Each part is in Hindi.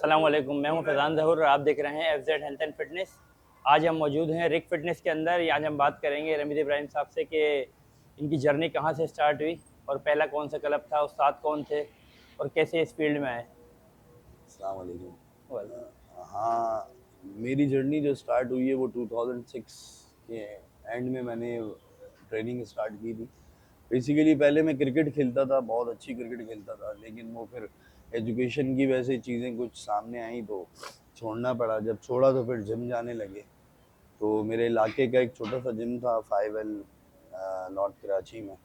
अस्सलाम वालेकुम, मैं हूं फैज़ान ज़हूर और आप देख रहे हैं एफजेड हेल्थ एंड फिटनेस। आज हम मौजूद हैं रिक फिटनेस के अंदर। आज हम बात करेंगे रमीज़ इब्राहिम साहब से कि इनकी जर्नी कहां से स्टार्ट हुई और पहला कौन सा क्लब था, उस्ताद कौन थे और कैसे इस फील्ड में आए। अस्सलाम वालेकुम। वालेकुम। हाँ, मेरी जर्नी जो स्टार्ट हुई है वो 2006 के एंड में मैंने ट्रेनिंग स्टार्ट की थी। बेसिकली पहले मैं क्रिकेट खेलता था, बहुत अच्छी क्रिकेट खेलता था, लेकिन वो फिर एजुकेशन की वजह से चीज़ें कुछ सामने आई तो छोड़ना पड़ा। जब छोड़ा तो फिर जिम जाने लगे। तो मेरे इलाके का एक छोटा सा जिम था 5L नॉर्थ कराची में।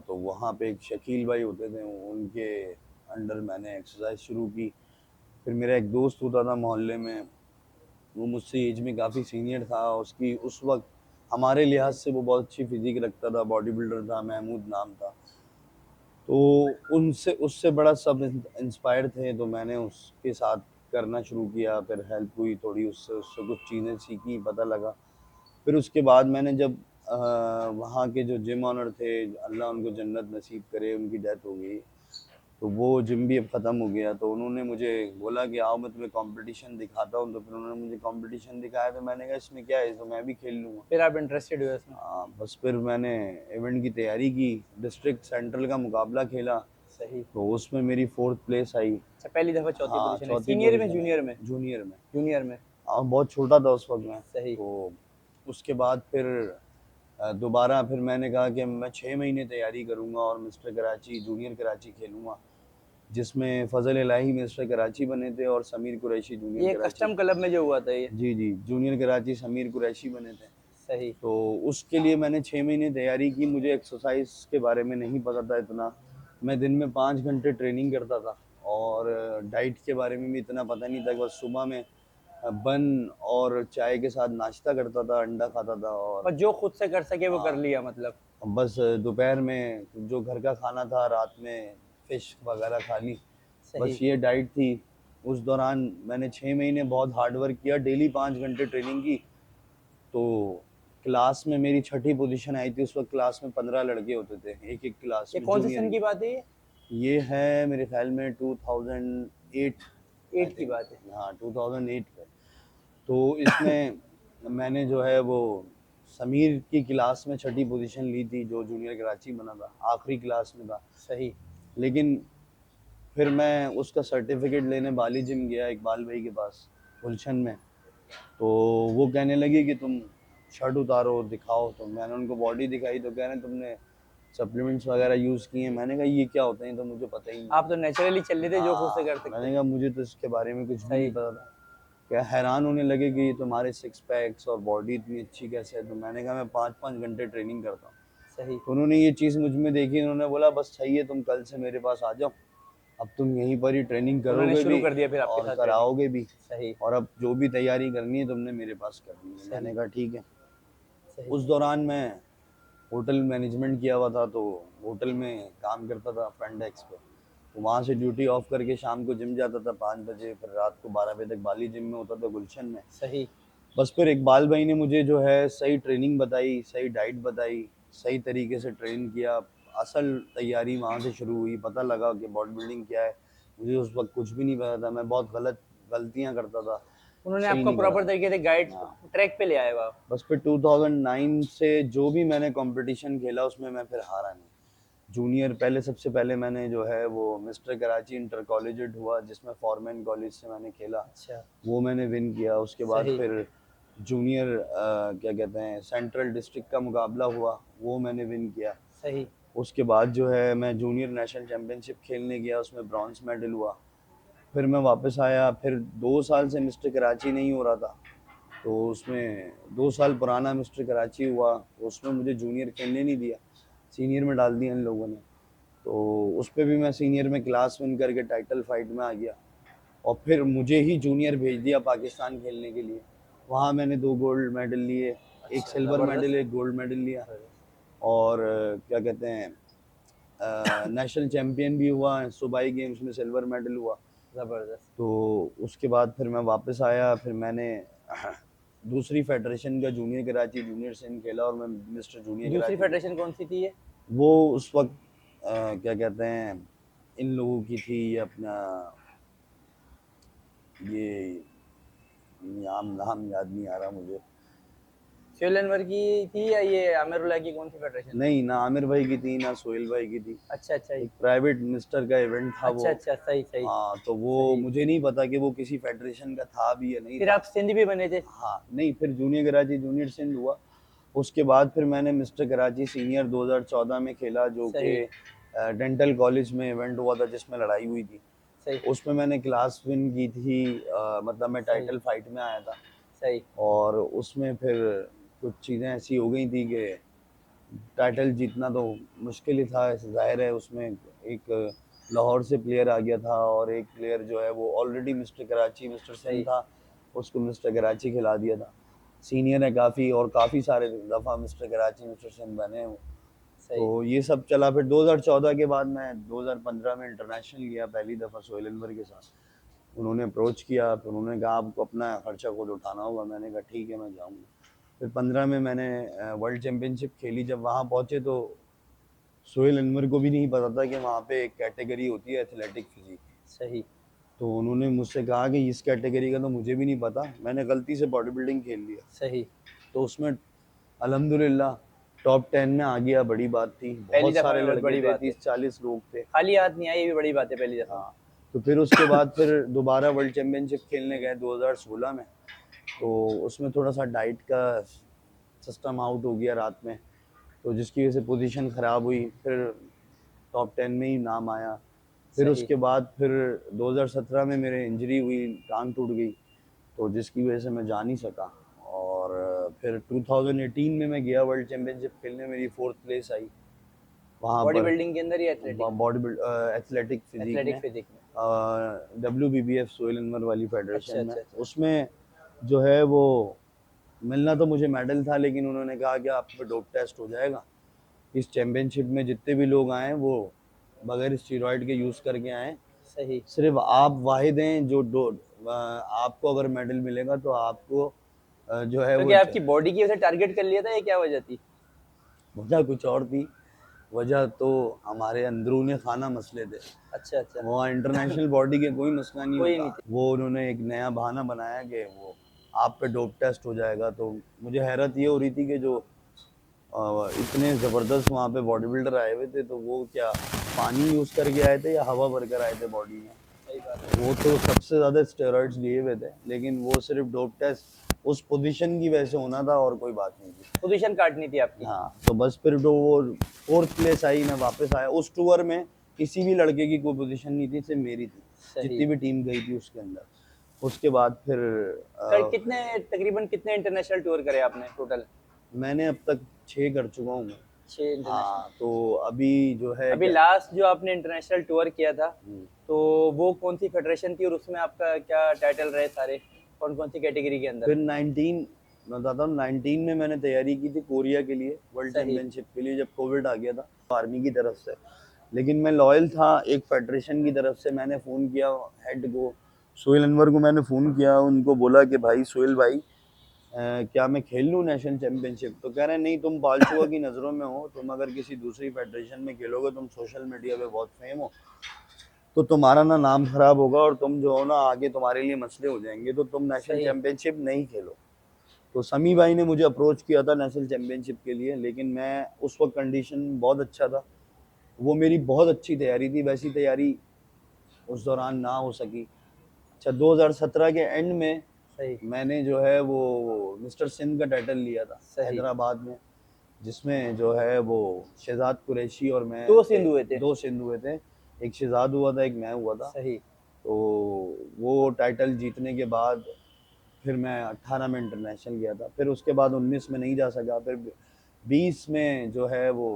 तो वहाँ पे एक शकील भाई होते थे, उनके अंडर मैंने एक्सरसाइज शुरू की। फिर मेरा एक दोस्त होता था मोहल्ले में, वो मुझसे एज में काफ़ी सीनियर था। उसकी उस वक्त हमारे लिहाज से वो बहुत अच्छी फिजिक रखता था, बॉडी बिल्डर था, महमूद नाम था। तो उनसे उससे बड़ा सब इंस्पायर थे, तो मैंने उसके साथ करना शुरू किया। फिर हेल्प हुई थोड़ी उससे उससे कुछ चीज़ें सीखी, पता लगा। फिर उसके बाद मैंने जब वहाँ के जो जिम ऑनर थे, अल्लाह उनको जन्नत नसीब करे, उनकी डेथ हो गई, तो वो जिम भी अब ख़त्म हो गया। तो उन्होंने मुझे बोला कि आओ मैं तुम्हें कंपटीशन दिखाता हूँ। तो फिर उन्होंने मुझे कंपटीशन दिखाया, तो मैंने कहा इसमें क्या है, तो मैं भी खेल लूँगा। फिर आप इंटरेस्टेड हुए उसमें। बस फिर मैंने इवेंट की तैयारी की, डिस्ट्रिक्ट सेंट्रल का मुकाबला खेला, सही। तो उसमें मेरी 4th प्लेस आई। अच्छा, पहली दफ़ा चौथी हाँ, पोजीशन है, चौथी सीनियर में पोजीशन आई जूनियर में? जूनियर में। जूनियर में। हाँ, बहुत छोटा था उस वक्त मैं। सही। तो उसके बाद फिर दोबारा फिर मैंने कहा कि मैं 6 महीने तैयारी करूँगा और मिस्टर कराची जूनियर कराची खेलूँगा, जिसमें फ़ज़ल इलाही मिस्टर कराची बने थे और समीर कुरैशी जूनियर ये कराची। कस्टम क्लब में जो हुआ था ये। जी, जी, जूनियर कराची समीर कुरैशी बने थे। सही। तो उसके लिए मैंने 6 महीने तैयारी की। मुझे एक्सरसाइज़ के बारे में नहीं पता था इतना। मैं दिन में 5 घंटे ट्रेनिंग करता था और डाइट के बारे में भी इतना पता नहीं था कि बस सुबह में बन और चाय के साथ नाश्ता करता था, अंडा खाता था। और और जो खुद से कर सके वो कर हाँ, लिया मतलब। बस दोपहर में जो घर का खाना था, रात में फ़िश वगैरह खा ली। बस सही। ये डाइट थी। उस दौरान मैंने 6 महीने बहुत हार्ड वर्क किया, डेली 5 घंटे ट्रेनिंग की। तो क्लास में मेरी छठी पोजीशन आई थी। उस वक्त क्लास में 15 लड़के होते थे, एक-एक क्लास ये में कौन से जूनियर सन में। की बात है ये? ये है मेरे ख़्याल में 2008 आई 8 की थिंक। बात है। हाँ, 2008 में। तो इसमें मैंने जो है वो समीर की क्लास में छठी पोजीशन ली थी, जो जूनियर कराची बना था, आखिरी क्लास में था। सही। लेकिन फिर मैं उसका सर्टिफिकेट लेने बाली जिम गया इकबाल भाई के पास, गुलशन में। तो वो कहने लगे कि तुम शर्ट उतारो दिखाओ। तो मैंने उनको बॉडी दिखाई, तो कह रहे हैं तुमने सप्लीमेंट्स वगैरह यूज़ किए हैं। मैंने कहा ये क्या होते हैं, तो मुझे पता ही नहीं है। आप तो नेचुरली चल रहे थे जो खुद से कर सकते मैंने हैं। कहा मुझे तो इसके बारे में कुछ भी नहीं सही। पता था। क्या हैरान होने लगे कि ये तुम्हारे सिक्स पैक्स और बॉडी इतनी अच्छी कैसे है। तो मैंने कहा मैं 5-5 घंटे ट्रेनिंग करता हूँ। सही। तो उन्होंने ये चीज़ मुझ में देखी, उन्होंने बोला बस सही है, तुम कल से मेरे पास आ जाओ, अब तुम यहीं पर ही ट्रेनिंग उन्होंने करोगे शुरू भी कर दिया फिर आपके और साथ ट्रेनिंग। कराओगे भी। सही। और अब जो भी तैयारी करनी है तुमने मेरे पास करनी है। सही। मैंने कहा ठीक है। सही। उस दौरान मैं होटल मैनेजमेंट किया हुआ था, तो होटल में काम करता था फ्रंट डेस्क पे। तो वहाँ से ड्यूटी ऑफ करके शाम को जिम जाता था 5 बजे, फिर रात को 12 बजे तक बाली जिम में होता था गुलशन में। सही। बस फिर इकबाल भाई ने मुझे जो है सही ट्रेनिंग बताई, सही डाइट बताई, सही तरीके से ट्रेन किया। असल तैयारी वहाँ से शुरू हुई, पता लगा कि बॉडी बिल्डिंग क्या है। मुझे उस वक्त कुछ भी नहीं पता था, मैं बहुत गलतियाँ करता था, उन्होंने सही आपको नहीं प्रॉपर करा। तरीके से गाइड हाँ, ट्रैक पे ले आए वो आप। बस फिर 2009 से जो भी मैंने कंपटीशन खेला उसमें मैं फिर हारा नहीं। जूनियर पहले सबसे पहले मैंने जो है वो मिस्टर कराची इंटर कॉलेजिएट हुआ, जिसमें फॉरमैन कॉलेज से मैंने खेला, अच्छा। वो मैंने विन किया। उसके बाद सही। फिर जूनियर क्या कहते हैं सेंट्रल डिस्ट्रिक्ट का मुकाबला हुआ, वो मैंने विन किया। सही। उसके बाद जो है मैं जूनियर नेशनल चैम्पियनशिप खेलने गया, उसमें ब्रॉन्ज मेडल हुआ। फिर मैं वापस आया, फिर 2 साल से मिस्टर कराची नहीं हो रहा था, तो उसमें 2 साल पुराना मिस्टर कराची हुआ, तो उसमें मुझे जूनियर खेलने नहीं दिया, सीनियर में डाल दिया इन लोगों ने। तो उस पर भी मैं सीनियर में क्लास विन करके टाइटल फाइट में आ गया, और फिर मुझे ही जूनियर भेज दिया पाकिस्तान खेलने के लिए। वहाँ मैंने 2 गोल्ड मेडल लिए, एक अच्छा, सिल्वर मेडल, ज़बरदस्त। एक गोल्ड मेडल लिया। ज़बरदस्त। और क्या कहते हैं नेशनल चैम्पियन भी हुआ, सूबाई गेम्स में सिल्वर मेडल हुआ। ज़बरदस्त। तो उसके बाद फिर मैं वापस आया, फिर मैंने दूसरी फेडरेशन का जूनियर कराची जूनियर सिंध खेला, और मैं मिस्टर जूनियर दूसरी कराची बना। फेडरेशन कौन सी थी ये? वो उस वक्त क्या कहते हैं इन लोगों की थी, अपना ये नाम नाम याद नहीं आ रहा मुझे। सोहेल अनवर की थी या ये आमिरुल्लाह की, कौन सी फेडरेशन थी? नहीं, ना आमिर भाई की थी ना सोहेल भाई की थी। अच्छा अच्छा एक प्राइवेट मिनिस्टर का इवेंट था वो। अच्छा अच्छा, सही सही हाँ, तो वो सही। मुझे नहीं पता कि वो किसी फेडरेशन का था भी या नहीं फिर था। आप सिंध भी बने थे? हाँ नहीं, फिर जूनियर कराची जूनियर सिंध हुआ। उसके बाद फिर मैंने मिस्टर कराची सीनियर 2014 में खेला, जो कि सही डेंटल कॉलेज में इवेंट हुआ था जिसमें लड़ाई हुई थी। सही उसमें मैंने क्लास विन की थी, मतलब मैं सही टाइटल फाइट में आया था। सही और उसमें फिर कुछ चीज़ें ऐसी हो गई थी कि टाइटल जीतना तो मुश्किल ही था, जाहिर है। उसमें एक लाहौर से प्लेयर आ गया था और एक प्लेयर जो है वो already mister Karachi mister Singh सही था, उसको मिस्टर कराची खिला दिया था। सीनियर है काफ़ी, और काफ़ी सारे दफ़ा मिस्टर कराची मिस्टर सिंह बने हैं वो। सही तो ये सब चला। फिर 2014 के बाद मैं 2015 में इंटरनेशनल गया पहली दफ़ा सोहेल अनवर के साथ। उन्होंने अप्रोच किया, फिर उन्होंने कहा आपको अपना खर्चा खुद उठाना होगा। मैंने कहा ठीक है, मैं जाऊँगा। फिर 15 में मैंने वर्ल्ड चैम्पियनशिप खेली। जब वहाँ पहुँचे तो सोहेल अनवर को भी नहीं पता था कि वहाँ पे एक कैटेगरी होती है एथलेटिक फिजिक। सही तो उन्होंने मुझसे कहा कि इस कैटेगरी का तो मुझे भी नहीं पता, मैंने गलती से बॉडी बिल्डिंग खेल लिया। सही। तो उसमें अल्हम्दुलिल्लाह टॉप 10 में आ गया, बड़ी बात थी। पहली बहुत दफा सारे में बहुत लड़के बड़ी थे, बात है। 30-40 लोग थे। खाली हाथ नहीं आई, ये भी बड़ी बात है, पहली दफा में। हाँ, तो फिर उसके बाद फिर दोबारा वर्ल्ड चैम्पियनशिप खेलने गए 2016 में। तो उसमें थोड़ा सा डाइट का सिस्टम आउट हो गया रात में, तो जिसकी वजह से पोजीशन ख़राब हुई। फिर टॉप 10 में ही नाम आया। फिर सही उसके बाद फिर 2017 में मेरे इंजरी हुई, टांग टूट गई, तो जिसकी वजह से मैं जा नहीं सका। और फिर 2018 में मैं गया वर्ल्ड चैम्पियनशिप खेलने, मेरी 4th प्लेस आई वहाँ बॉडी पर। बिल्डिंग के अंदर या athletic? Body build athletic physique athletic में, फिजिक में। WBBF सोहेल अनवर वाली अच्छा फेडरेशन में। अच्छा अच्छा। उसमें जो है वो मिलना तो मुझे मेडल था, लेकिन उन्होंने कहा कि आप पे डोप टेस्ट हो जाएगा। इस चैम्पियनशिप में जितने भी लोग आए वो बगैर स्टीरॉयड के यूज़ करके आए। सही। सिर्फ आप वाहिद हैं जो आपको अगर मेडल मिलेगा तो आपको जो है तो वो क्या आपकी बॉडी की वजह से टारगेट कर लिया था या क्या वजह थी? वजह कुछ और थी। वजह तो हमारे अंदरूनी खाना मसले थे। अच्छा अच्छा। वहाँ इंटरनेशनल बॉडी के कोई मसला नहीं कोई होता। नहीं थे। वो उन्होंने एक नया बहाना बनाया कि वो आप पे डोप टेस्ट हो जाएगा। तो मुझे हैरत ये हो रही थी कि जो इतने ज़बरदस्त वहाँ पे बॉडी बिल्डर आए हुए थे, तो वो क्या पानी यूज़ करके आए थे या हवा भरकर आए थे बॉडी में? सही बात है। वो तो सबसे ज़्यादा स्टेरॉइड्स लिए हुए थे, लेकिन वो सिर्फ डोप टेस्ट उस पोजीशन की वजह से होना था और कोई बात नहीं थी। पोजीशन काटनी थी आपकी। हाँ, तो बस फिर तो वो 4th प्लेस आई, मैं वापस आया। उस टूर में किसी भी लड़के की कोई पोजीशन नहीं थी, सिर्फ मेरी थी, सही। जितनी भी टीम गई थी उसके अंदर। उसके बाद फिर कितने तकरीबन कितने इंटरनेशनल टूर करे आपने टोटल? मैंने अब तक 6 कर चुका हूँ मैं। 6 इंटरनेशनल। हाँ, तो अभी जो है अभी क्या। लास्ट जो आपने इंटरनेशनल टूर किया था, हम्म। तो वो कौन सी फेडरेशन थी और उसमें आपका क्या टाइटल रहे सारे, कौन कौन सी कैटेगरी के अंदर? फिर 19 मैं बताता हूँ, 19 में मैंने तैयारी की थी कोरिया के लिए, वर्ल्ड सही चैम्पियनशिप के लिए, जब कोविड आ गया था आर्मी की तरफ से। लेकिन मैं लॉयल था एक फेडरेशन की तरफ से। मैंने फ़ोन किया हेड को, सोहेल अनवर को मैंने फ़ोन किया, उनको बोला कि भाई सोहेल भाई, क्या मैं खेल लूँ नेशनल चैम्पियनशिप? तो कह रहे हैं नहीं, तुम पालचुआ की नज़रों में हो, तुम अगर किसी दूसरी फेडरेशन में खेलोगे, तुम सोशल मीडिया पे बहुत फेम हो, तो तुम्हारा ना नाम खराब होगा और तुम जो हो ना आगे तुम्हारे लिए मसले हो जाएंगे, तो तुम नेशनल सही चैम्पियनशिप नहीं खेलो। तो समी भाई ने मुझे अप्रोच किया था नेशनल चैम्पियनशिप के लिए, लेकिन मैं उस वक्त कंडीशन बहुत अच्छा था, वो मेरी बहुत अच्छी तैयारी थी, वैसी तैयारी उस दौरान ना हो सकी। अच्छा, 2017 के एंड में सही मैंने जो है वो मिस्टर सिंध का टाइटल लिया था सही। हैदराबाद में, जिसमें जो है वो शहजाद कुरैशी और मैं 2 सिंध हुए थे। 2 सिंध हुए थे। एक शहजाद हुआ था, एक मैं हुआ था। सही। तो वो टाइटल जीतने के बाद फिर मैं 18 में इंटरनेशनल गया था। फिर उसके बाद 19 में नहीं जा सका। फिर 20 में जो है वो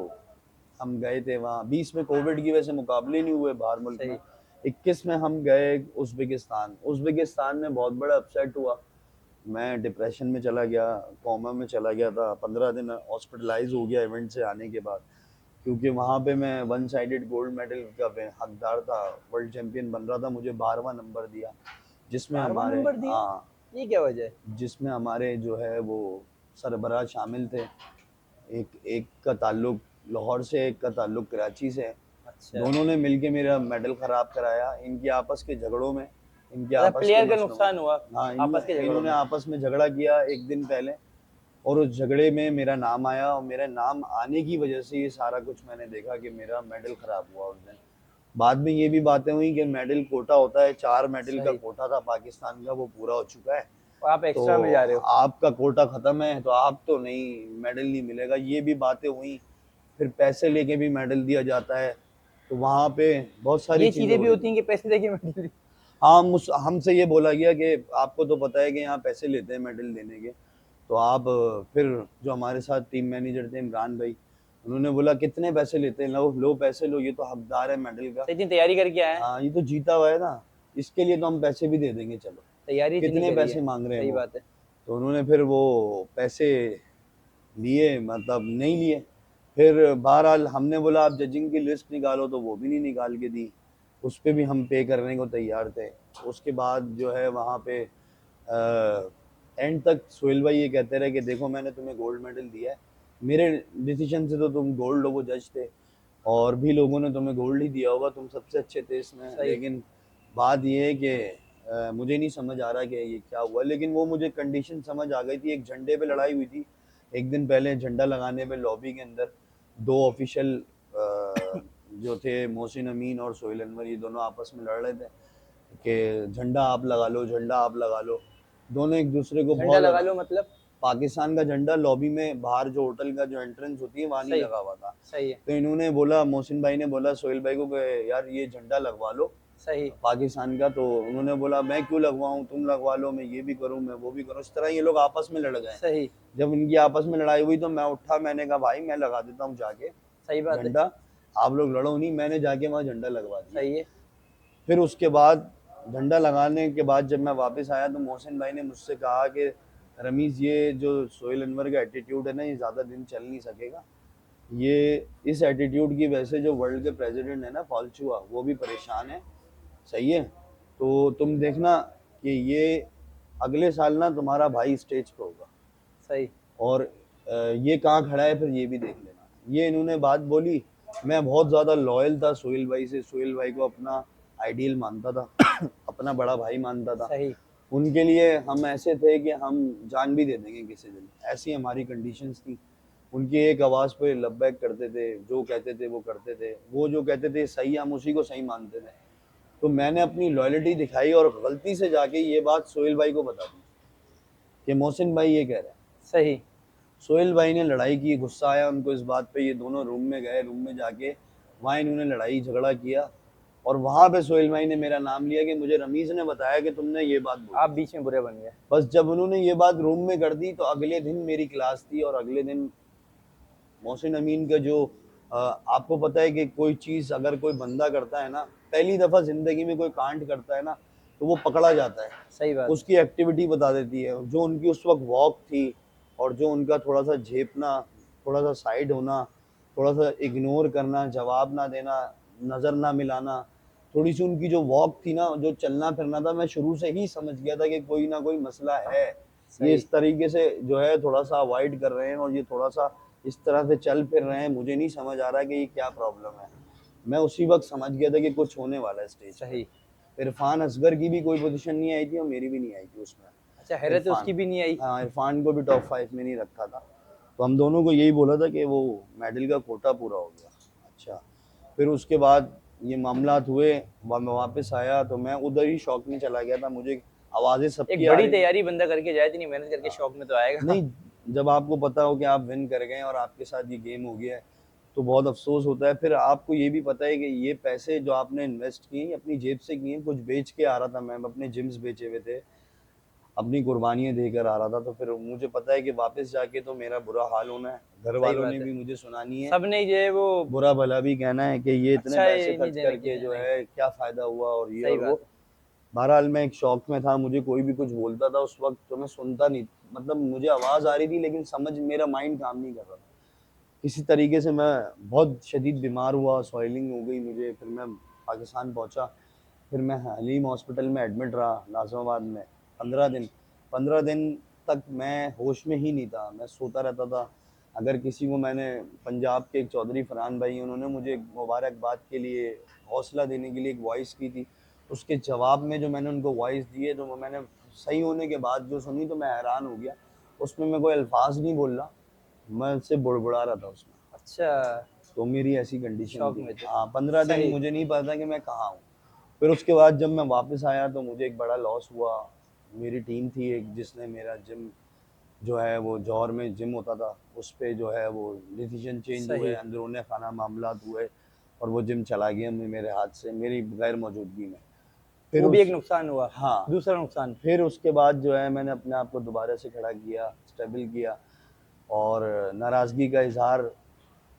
हम गए थे वहाँ। 20 में कोविड की वजह से मुकाबले नहीं हुए बाहर मुल्क में। सही 21 में हम गए उज़्बेकिस्तान। उज़्बेकिस्तान में बहुत बड़ा अपसेट हुआ, मैं डिप्रेशन में चला गया, कोमा में चला गया था, 15 दिन हॉस्पिटलाइज हो गया इवेंट से आने के बाद, क्योंकि वहाँ पे मैं वन साइडेड गोल्ड मेडल का हकदार था, वर्ल्ड चैम्पियन बन रहा था, मुझे 12वां नंबर दिया, जिसमें 12वां हमारे नंबर दिया? हाँ, ये क्या वजह है? जिसमें हमारे जो है वो सरबराह शामिल थे। एक एक का ताल्लुक लाहौर से, एक का ताल्लुक कराची से। अच्छा। दोनों ने मिलके मेरा मेडल ख़राब कराया। इनकी आपस के झगड़ों में इनके मतलब आपस के प्लेयर का मसलों में। नुकसान हुआ हाँ, आपस के झगड़ों इन्होंने में। आपस में झगड़ा किया एक दिन पहले, और उस झगड़े में मेरा नाम आया, और मेरे नाम आने की वजह से ये सारा कुछ मैंने देखा कि मेरा मेडल खराब हुआ उस दिन। बाद में ये भी बातें हुई कि मेडल कोटा होता है, 4 मेडल का सही। कोटा था पाकिस्तान का, वो पूरा हो चुका है, और आप तो एक्स्ट्रा में जा रहे हो। आपका कोटा खत्म है, तो आप तो नहीं, मेडल नहीं मिलेगा, ये भी बातें हुई। फिर पैसे लेके भी मेडल दिया जाता है, तो वहाँ पे बहुत सारी ये चीज़ें चीजें हो भी रही होती थी। हैं कि पैसे देके मेडल। हाँ, हमसे ये बोला गया कि आपको तो पता है कि यहाँ पैसे लेते हैं मेडल देने के, तो आप फिर जो हमारे साथ टीम मैनेजर थे इमरान भाई, उन्होंने बोला कितने पैसे लेते हैं, लो लो पैसे लो, ये तो हकदार है मेडल का। इतनी तैयारी करके आए हैं। हाँ, ये तो जीता हुआ है ना, इसके लिए तो हम पैसे भी दे देंगे, चलो। तैयारी इतनी कितने करी पैसे है। मांग रहे हैं सही वो? बात है। तो उन्होंने फिर वो पैसे लिए, मतलब नहीं लिए। फिर बहरहाल हमने बोला आप जजिंग की लिस्ट निकालो, तो वो भी नहीं निकाल के दी, उस पे भी हम पे करने को तैयार थे। उसके बाद जो है वहाँ पे एंड तक सोहेल भाई ये कहते रहे कि देखो मैंने तुम्हें गोल्ड मेडल दिया है, मेरे डिसीजन से तो तुम गोल्ड हो, वो जज थे, और भी लोगों ने तुम्हें गोल्ड ही दिया होगा, तुम सबसे अच्छे थे इसमें। सही। लेकिन बात ये है कि मुझे नहीं समझ आ रहा कि ये क्या हुआ, लेकिन वो मुझे कंडीशन समझ आ गई थी। एक झंडे पे लड़ाई हुई थी एक दिन पहले, झंडा लगाने पे लॉबी के अंदर, दो ऑफिशियल जो थे मोहसिन अमीन और सोहेल अनवर, ये दोनों आपस में लड़ रहे थे कि झंडा आप लगा लो, झंडा आप लगा लो। दोनों एक दूसरे को झंडा बहुत लगा ज़्यादा, लो मतलब। पाकिस्तान का झंडा लॉबी में बाहर जो होटल का जो एंट्रेंस होती है वहाँ नहीं सही। लगा हुआ था। सही है। तो इन्होंने बोला, मोहसिन भाई ने बोला सोहेल भाई को कि यार ये झंडा लगवा लो सही। पाकिस्तान का। तो उन्होंने बोला मैं क्यों लगवाऊं, तुम लगवा लो, मैं ये भी करूं, मैं वो भी करूं। इस तरह ये लोग आपस में लड़ गए। सही। जब इनकी आपस में लड़ाई हुई तो मैं उठा, मैंने कहा भाई मैं लगा देता हूँ जाके सही बात है। झंडा, आप लोग लड़ो नहीं। मैंने जाके वहाँ झंडा लगवा दिया। सही है। फिर उसके बाद झंडा लगाने के बाद जब मैं वापस आया तो मोहसिन भाई ने मुझसे कहा कि रमीज़ ये जो सोहेल अनवर का एटीट्यूड है ना, ये ज़्यादा दिन चल नहीं सकेगा। ये इस एटीट्यूड की वजह से जो वर्ल्ड के प्रेसिडेंट है ना फाल्चुआ, वो भी परेशान है, सही है। तो तुम देखना कि ये अगले साल ना तुम्हारा भाई स्टेज पे होगा, सही। और ये कहाँ खड़ा है फिर ये भी देख लेना। ये इन्होंने बात बोली। मैं बहुत ज़्यादा लॉयल था सोहेल भाई से, सोहेल भाई को अपना आइडियल मानता था अपना बड़ा भाई मानता था। सही। उनके लिए हम ऐसे थे कि हम जान भी दे देंगे किसी दिन, ऐसी हमारी कंडीशंस थी। उनकी एक आवाज़ पे लब्बैक करते थे, जो कहते थे वो करते थे, वो जो कहते थे सही, हम उसी को सही मानते थे। तो मैंने अपनी लॉयल्टी दिखाई और गलती से जाके ये बात सोहेल भाई को बता दी कि मोहसिन भाई ये कह रहे हैं। सही। सोहेल भाई ने लड़ाई की, गुस्सा आया उनको इस बात पे, ये दोनों रूम में गए, रूम में जाके वहाँ इन्होंने लड़ाई झगड़ा किया, और वहाँ पे सोहेल भाई ने मेरा नाम लिया कि मुझे रमीज़ ने बताया कि तुमने ये बात बोली। आप बीच में बुरे बन गए। बस जब उन्होंने ये बात रूम में कर दी तो अगले दिन मेरी क्लास थी, और अगले दिन मोहसिन अमीन का जो आपको पता है कि कोई चीज़ अगर कोई बंदा करता है ना, पहली दफ़ा ज़िंदगी में कोई कांड करता है ना, तो वो पकड़ा जाता है। सही बात। उसकी एक्टिविटी बता देती है, जो उनकी उस वक्त वॉक थी, और जो उनका थोड़ा सा झेपना, थोड़ा सा साइड होना, थोड़ा सा इग्नोर करना, जवाब ना देना, नज़र ना मिलाना, थोड़ी सी उनकी जो वॉक थी ना, जो चलना फिरना था, मैं शुरू से ही समझ गया था कि कोई ना कोई मसला है। ये सही। इस तरीके से जो है थोड़ा सा अवॉइड कर रहे हैं, और ये थोड़ा सा इस तरह से चल फिर रहे हैं, मुझे नहीं समझ आ रहा कि ये क्या प्रॉब्लम है। मैं उसी वक्त समझ गया था कि कुछ होने वाला है स्टेज पे। सही। इरफान असगर की भी कोई पोजीशन नहीं आई थी, और मेरी भी नहीं आई थी उसमें। अच्छा, हैरत है उसकी इरफान, भी नहीं आई। हाँ, इरफान को भी टॉप 5 में नहीं रखा था। तो हम दोनों को यही बोला था कि वो मेडल का कोटा पूरा हो गया। अच्छा, फिर उसके बाद ये मामलात हुए, मैं वापस आया तो मैं उधर ही शौक में चला गया था। मुझे आवाज़ें एक सबकी आ बड़ी रही थी। तैयारी बंदा करके जाए, इतनी मेहनत करके शौक में तो आएगा। नहीं, जब आपको पता हो कि आप विन कर गए और आपके साथ ये गेम हो गया है, तो बहुत अफसोस होता है। फिर आपको ये भी पता है कि ये पैसे जो आपने इन्वेस्ट किए अपनी जेब से किए, कुछ बेच के आ रहा था मैं, अपने जिम्स बेचे हुए थे, अपनी कुर्बानियाँ देकर आ रहा था। तो फिर मुझे पता है कि वापस जाके तो मेरा बुरा हाल होना है, घर सही वालों बात ने है। भी मुझे सुनानी है, सबने जो है वो बुरा भला भी कहना है कि ये इतने अच्छा पैसे ये नहीं खर्च देने की करके है, जो नहीं। है क्या फ़ायदा हुआ, और ये सही और वो। बात है। बहरहाल मैं एक शौक में था, मुझे कोई भी कुछ बोलता था उस वक्त तो मैं सुनता नहीं, मतलब मुझे आवाज़ आ रही थी लेकिन समझ, मेरा माइंड काम नहीं कर रहा था। किसी तरीके से मैं बहुत शदीद बीमार हुआ, सॉइलिंग हो गई मुझे, फिर मैं पाकिस्तान पहुंचा। फिर मैं हलीम हॉस्पिटल में एडमिट रहा नाज़िमाबाद में 15 दिन। 15 दिन तक मैं होश में ही नहीं था, मैं सोता रहता था। अगर किसी को, मैंने पंजाब के एक चौधरी फरहान भाई, उन्होंने मुझे एक मुबारकबाद के लिए, हौसला देने के लिए एक वॉइस की थी, उसके जवाब में जो मैंने उनको वॉइस दी है, तो वो मैंने सही होने के बाद जो सुनी तो मैं हैरान हो गया। उसमें मैं कोई अल्फाज नहीं बोल रहा, मैं उससे बुड़बुड़ा रहा था उसमें। अच्छा, तो मेरी ऐसी कंडीशन शौक थी। में थे। हाँ, 15 दिन सही। मुझे नहीं पता था कि मैं कहाँ हूँ। फिर उसके बाद जब मैं वापस आया तो मुझे एक बड़ा लॉस हुआ। मेरी टीम थी एक, जिसने मेरा जिम जो है वो जौहर में जिम होता था, उस पे जो है वो डिसीजन चेंज हुए, सही। अंदरूनी खाना मामलात हुए, और वो जिम चला गया मेरे हाथ से, मेरी गैर मौजूदगी में। फिर वो भी एक उस नुकसान हुआ। हाँ, दूसरा नुकसान। फिर उसके बाद जो है मैंने अपने आप को दोबारा से खड़ा किया, स्टेबल किया, और नाराज़गी का इजहार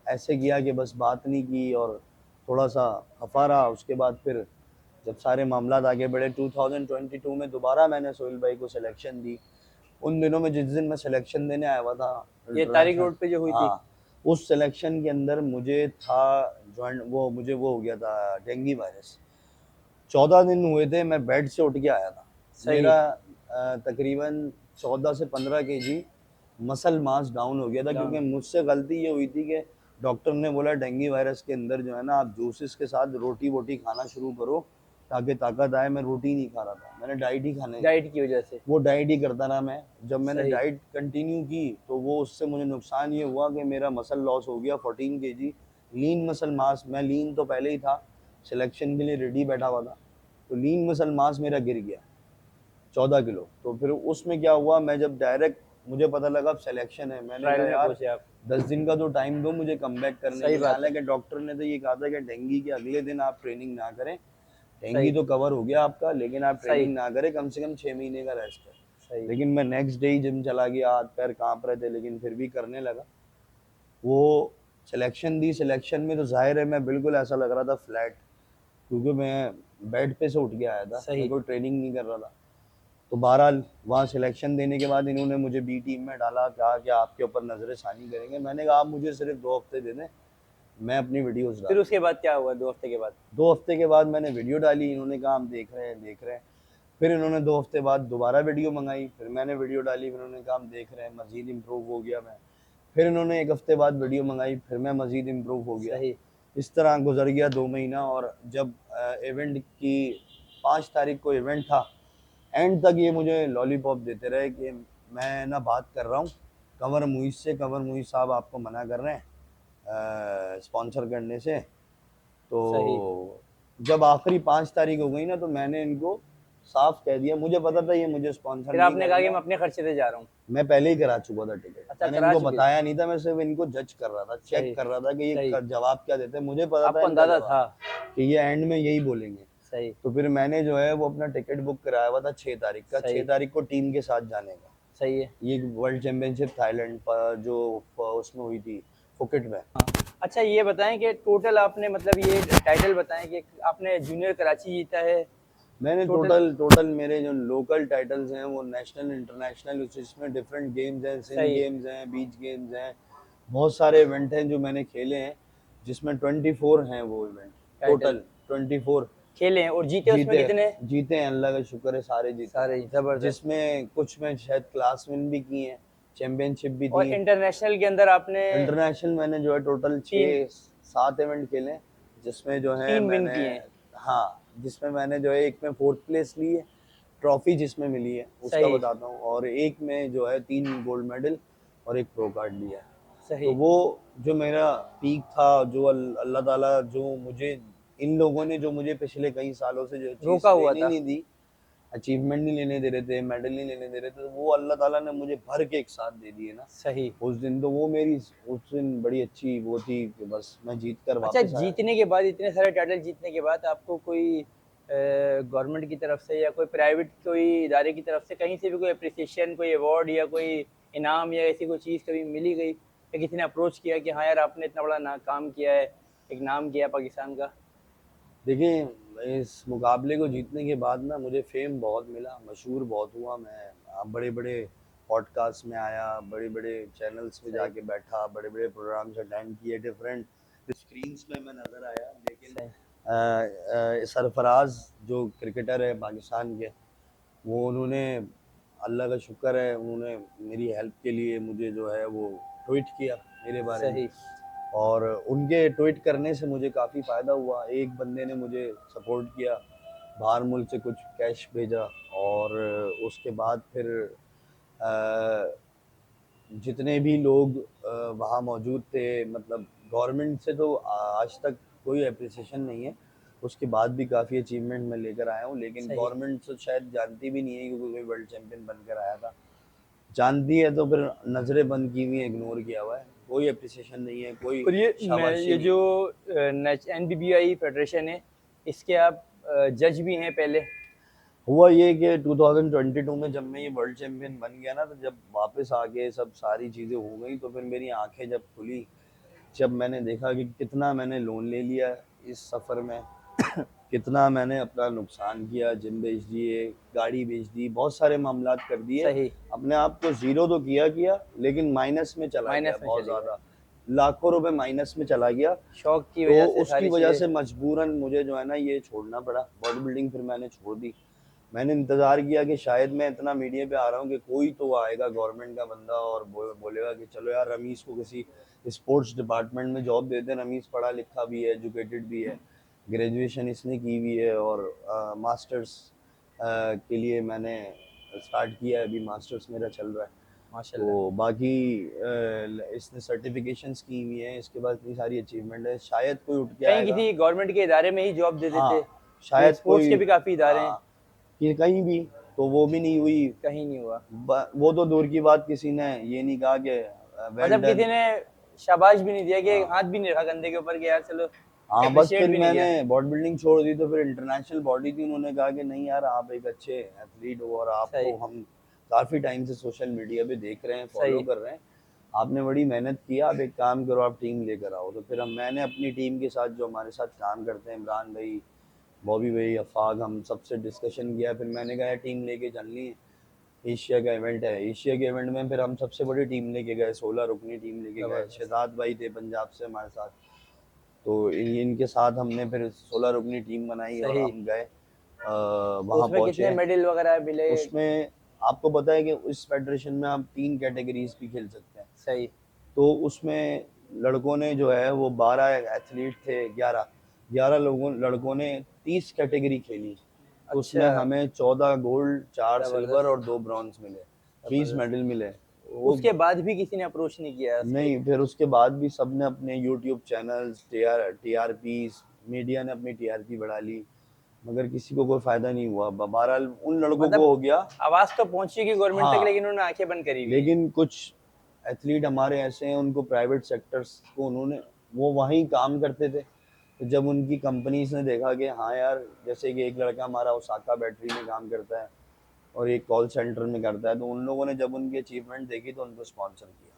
ऐसे किया कि बस बात नहीं की, और थोड़ा सा खफा रहा। उसके बाद फिर जब सारे मामलात आगे बढ़े, 2022 में दोबारा मैंने सोहेल भाई को सिलेक्शन दी। उन दिनों में जिस दिन मैं सिलेक्शन देने आया हुआ था ये तारिक इंटरनेशनल, रोड पे जो हुई थी। हाँ, उस सिलेक्शन के अंदर मुझे था जॉइंट, वो मुझे वो हो गया था डेंगू वायरस। 14 दिन हुए थे, मैं बेड से उठ के आया था। सही। मेरा तकरीबन 14 से 15 kg मसल मास डाउन हो गया था, क्योंकि डाउन। मुझसे गलती ये हुई थी कि डॉक्टर ने बोला डेंगू वायरस के अंदर जो है ना, आप जूसेस के साथ रोटी वोटी खाना शुरू करो ताकि ताकत आए। मैं रोटी नहीं खा रहा था, मैंने डाइट ही खाने, डाइट की वजह से। वो डाइट ही करता रहा मैं। जब मैंने सही। डाइट कंटिन्यू की तो वो उससे मुझे नुकसान ये हुआ कि मेरा मसल लॉस हो गया 14 kg, लीन मसल मास। मैं लीन तो पहले ही था, सिलेक्शन के लिए रेडी बैठा हुआ था, तो लीन मसल मास मेरा गिर गया 14 किलो। तो फिर उसमें क्या हुआ, मैं जब डायरेक्ट मुझे पता लगा अब सिलेक्शन है, मैंने ट्रायल कहा में यार पहुंचे आप। 10 दिन का तो टाइम दो मुझे कम बैक करने के सही लिए। बात है। हालांकि डॉक्टर ने तो ये कहा था कि डेंगू के अगले दिन आप ट्रेनिंग ना करें, डेंगू सही। तो कवर हो गया आपका, लेकिन आप सही। ट्रेनिंग ना करें, कम से कम 6 महीने का रेस्ट है। सही। लेकिन मैं नेक्स्ट डे ही जिम चला गया, हाथ पैर कांप रहे थे लेकिन फिर भी करने लगा। वो सिलेक्शन दी, सिलेक्शन में तो जाहिर है मैं बिल्कुल ऐसा लग रहा था फ्लैट, क्योंकि मैं बेड पे से उठ के आया था, मैं सही। कोई ट्रेनिंग नहीं कर रहा था। तो बहरहाल वहाँ सिलेक्शन देने के बाद इन्होंने मुझे बी टीम में डाला, कहा कि आपके ऊपर नजर षानी करेंगे। मैंने कहा आप मुझे सिर्फ 2 हफ्ते दे दें, मैं अपनी वीडियोस फिर डालूँ। उसके बाद क्या हुआ 2 हफ्ते के बाद? 2 हफ्ते के बाद मैंने वीडियो डाली, इन्होंने कहा हम देख रहे हैं देख रहे हैं। फिर इन्होंने 2 हफ्ते बाद दोबारा वीडियो मंगाई, फिर मैंने वीडियो डाली, फिर उन्होंने कहा हम देख रहे हैं, मज़ीद इम्प्रूव हो गया मैं। फिर इन्होंने 1 हफ्ते बाद वीडियो मंगाई, फिर मैं मज़ीद इम्प्रूव हो गया। सही। इस तरह गुजर गया 2 महीना। और जब इवेंट की 5 तारीख को इवेंट था, एंड तक ये मुझे लॉलीपॉप देते रहे कि मैं ना बात कर रहा हूँ कंवर मुइज़ से, कंवर मुइज़ साहब आपको मना कर रहे हैं स्पॉन्सर करने से। सही। तो जब आखिरी 5 तारीख हो गई ना, तो मैंने इनको साफ कह दिया, मुझे पता था ये मुझे स्पॉन्सर फिर नहीं आपने कहा कि करेंगे। मैं अपने खर्चे से जा रहा हूँ। मैं पहले ही करा चुका था टिकट, अच्छा, मैंने करा इनको चुके थे। बताया नहीं था, मैं सिर्फ इनको जज कर रहा था, चेक सही। कर रहा था कि ये सही। जवाब क्या देते हैं। मुझे पता था आपको इनका अंदाजा जवाब था। कि ये एंड में यही बोलेंगे। सही। तो फिर मैंने जो है वो अपना टिकट बुक कराया हुआ था 6 तारीख का, छः सही। तारीख को टीम के साथ जाने का। सही है। ये वर्ल्ड चैंपियनशिप थाईलैंड पर जो उसमें हुई थी, फुकेट में। अच्छा, ये बताएं कि टोटल आपने मतलब ये टाइटल बताएं कि आपने जूनियर कराची जीता है मैंने टोटल। टोटल टोटल मेरे जो लोकल टाइटल्स हैं वो नेशनल इंटरनेशनल, जिसमें डिफरेंट गेम्स हैं, सिंध सही। गेम्स हैं, बीच गेम्स हैं, बहुत सारे इवेंट हैं जो मैंने खेले हैं, जिसमें 24 हैं वो इवेंट टाइटल टोटल 24 खेले हैं और जीते उसमें जीते। कितने? जीते हैं, अल्लाह का शुक्र है, सारे जीते हैं। सारे जबरदस्त। जिसमें कुछ में शायद क्लास विन भी की हैं, चैंपियनशिप भी और थी। इंटरनेशनल के अंदर आपने इंटरनेशनल मैंने जो है टोटल तीन 6-7 इवेंट खेले हैं, जिसमें जो है तीन विन मैंने, किए हैं। हाँ, जिसमें मैंने जो है एक में 4th प्लेस ली है, ट्रॉफी जिसमें मिली है उसका सही। बताता हूँ, और एक में जो है 3 गोल्ड मेडल और एक प्रो कार्ड लिया है। तो सही। वो जो मेरा पीक था, जो अल्लाह ताला जो मुझे, इन लोगों ने जो मुझे पिछले कई सालों से जो चीज़ रोका हुआ लेनी था। नहीं दी, अचीवमेंट नहीं लेने दे रहे थे, मेडल नहीं लेने दे रहे थे, तो वो अल्लाह ताला ने मुझे भर के एक साथ दे दिए ना सही। उस दिन। तो वो मेरी उस दिन बड़ी अच्छी वो थी कि बस मैं जीत कर अच्छा, वापस आया। जीतने के बाद इतने सारे टाइटल जीतने के बाद आपको कोई गवर्नमेंट की तरफ से या कोई प्राइवेट कोई इदारे की तरफ से कहीं से भी कोई अप्रिसिएशन, कोई अवार्ड या कोई इनाम या ऐसी कोई चीज़ कभी मिली गई या किसी ने अप्रोच किया कि हाँ यार आपने इतना बड़ा ना काम किया है, एक नाम किया पाकिस्तान का? देखिए, इस मुकाबले को जीतने के बाद ना मुझे फेम बहुत मिला, मशहूर बहुत हुआ मैं। बड़े बड़े पॉडकास्ट में आया, बड़े बड़े चैनल्स पे सही। जाके बैठा, बड़े बड़े प्रोग्राम्स अटेंड किए, डिफरेंट स्क्रीन्स पे मैं नज़र आया। लेकिन सही। सरफराज जो क्रिकेटर है पाकिस्तान के, वो उन्होंने, अल्लाह का शुक्र है, उन्होंने मेरी हेल्प के लिए मुझे जो है वो ट्वीट किया मेरे बारे में, सही। और उनके ट्वीट करने से मुझे काफ़ी फ़ायदा हुआ। एक बंदे ने मुझे सपोर्ट किया, बाहर मुल्क से कुछ कैश भेजा, और उसके बाद फिर अ, जितने भी लोग वहाँ मौजूद थे, मतलब गवर्नमेंट से तो आज तक कोई अप्रिसिएशन नहीं है। उसके बाद भी काफ़ी अचीवमेंट मैं लेकर आया हूँ, लेकिन सही। गवर्नमेंट तो शायद जानती भी नहीं है क्योंकि कोई वर्ल्ड चैंपियन बनकर आया था। जानती है तो फिर नज़रें बंद की हुई हैं, इग्नोर किया हुआ है। कोई अप्रिसिएशन नहीं है, कोई और शाबाशी ये नहीं जो है। एनबीबीआई फेडरेशन है, इसके आप जज भी हैं पहले। हुआ ये कि 2022 में जब मैं ये वर्ल्ड चैंपियन बन गया ना, तो जब वापस आके सब सारी चीज़ें हो गई, तो फिर मेरी आंखें जब खुली, जब मैंने देखा कि कितना मैंने लोन ले लिया इस सफ़र में, कितना मैंने अपना नुकसान किया, जिम बेच दिए, गाड़ी बेच दी, बहुत सारे मामलात कर दिए। सही। अपने आप को ज़ीरो तो किया, लेकिन माइनस में चला गया माइनस में बहुत चले गए। ज़्यादा। लाखों रुपए माइनस में चला गया। शौक की तो वजह से उसकी सारी वजह चीज़ें। से मजबूरन मुझे जो है ना ये छोड़ना पड़ा। बॉडी बिल्डिंग फिर मैंने छोड़ दी। मैंने इंतज़ार किया कि शायद मैं इतना मीडिया पे आ रहा हूँ कि कोई तो आएगा गवर्नमेंट का बंदा और बोलेगा कि चलो यार रमीज़ को किसी स्पोर्ट्स डिपार्टमेंट में जॉब दे दें। रमीज़ पढ़ा लिखा भी है, एजुकेटेड भी है, ग्रेजुएशन इसने की हुई है, और मास्टर्स के लिए मैंने स्टार्ट किया है, अभी मास्टर्स मेरा चल रहा है। माशाल्लाह। तो बाकी इसने सर्टिफिकेशंस की हुई हैं, इसके बाद इतनी सारी अचीवमेंट है, शायद कोई उठ के कहीं आएगा। किसी गवर्नमेंट के इदारे में ही जॉब दे देते। हाँ, ये शायद स्पोर्ट्स कोई, के भी काफ़ी इदारे हैं। हाँ, कि कहीं भी, तो वो भी नहीं हुई। कहीं नहीं हुआ। वो तो दूर की बात, किसी ने ये नहीं कहा कि वेल मतलब किसी डन। ने शाबाश भी नहीं दिया, कि हाँ हाथ भी नहीं रखा कंधे के ऊपर कि यार चलो, हाँ, बस अप्रिशिएट फिर भी नहीं मैंने किया। बॉडी बिल्डिंग छोड़ दी, तो फिर इंटरनेशनल बॉडी थी, उन्होंने कहा कि नहीं यार आप एक अच्छे एथलीट हो, और सही। आपको हम काफ़ी टाइम से सोशल मीडिया पे देख रहे हैं, फॉलो सही। कर रहे हैं, आपने बड़ी मेहनत की, आप एक काम करो, आप टीम लेकर आओ। तो फिर मैंने अपनी टीम के साथ, जो हमारे साथ काम करते हैं, इमरान भाई, बॉबी भाई, अफाक, हम सबसे डिस्कशन किया। फिर मैंने कहा टीम लेके चलनी है, एशिया का इवेंट है। एशिया के इवेंट में फिर हम सबसे बड़ी टीम लेके गए, 16 रुकनी टीम लेके गए। ज़बरदस्त। शहजाद भाई थे पंजाब से हमारे साथ, तो इनके साथ हमने फिर 16 रुकनी टीम बनाई और सही। हम गए, तो वहाँ उसमें कितने पहुँचे। मेडल वगैरह मिले? उसमें आपको पता है कि उस फेडरेशन में आप 3 कैटेगरीज भी खेल सकते हैं। सही। तो उसमें लड़कों ने जो है वो 12 एथलीट थे, 11 लड़कों ने 30 कैटेगरी खेली। तो उसमें अच्छा। हमें 14 गोल्ड, 4 सिल्वर ज़बरदस्त। और 2 ब्रॉन्ज मिले, 20 ज़बरदस्त। मेडल मिले। वो उसके बाद भी किसी ने अप्रोच नहीं किया उसके? नहीं, फिर उसके बाद भी सबने अपने यूट्यूब चैनल्स, टीआरपीज़, मीडिया ने अपनी टीआरपी बढ़ा ली, मगर किसी को कोई फ़ायदा नहीं हुआ। बहरहाल उन लड़कों को मतलब हो गया। आवाज़ तो पहुँची कि गवर्नमेंट तक, हाँ, लेकिन उन्होंने आंखें बंद करी हुई हैं। लेकिन कुछ एथलीट हमारे ऐसे हैं, उनको प्राइवेट सेक्टर्स को उन्होंने, वो वहीं काम करते थे, तो जब उनकी कंपनीज ने देखा कि हाँ यार, जैसे कि एक लड़का हमारा ओसाका बैटरी में काम करता है और एक कॉल सेंटर में करता है, तो उन लोगों ने जब उनकी अचीवमेंट देखी तो उनको स्पॉन्सर किया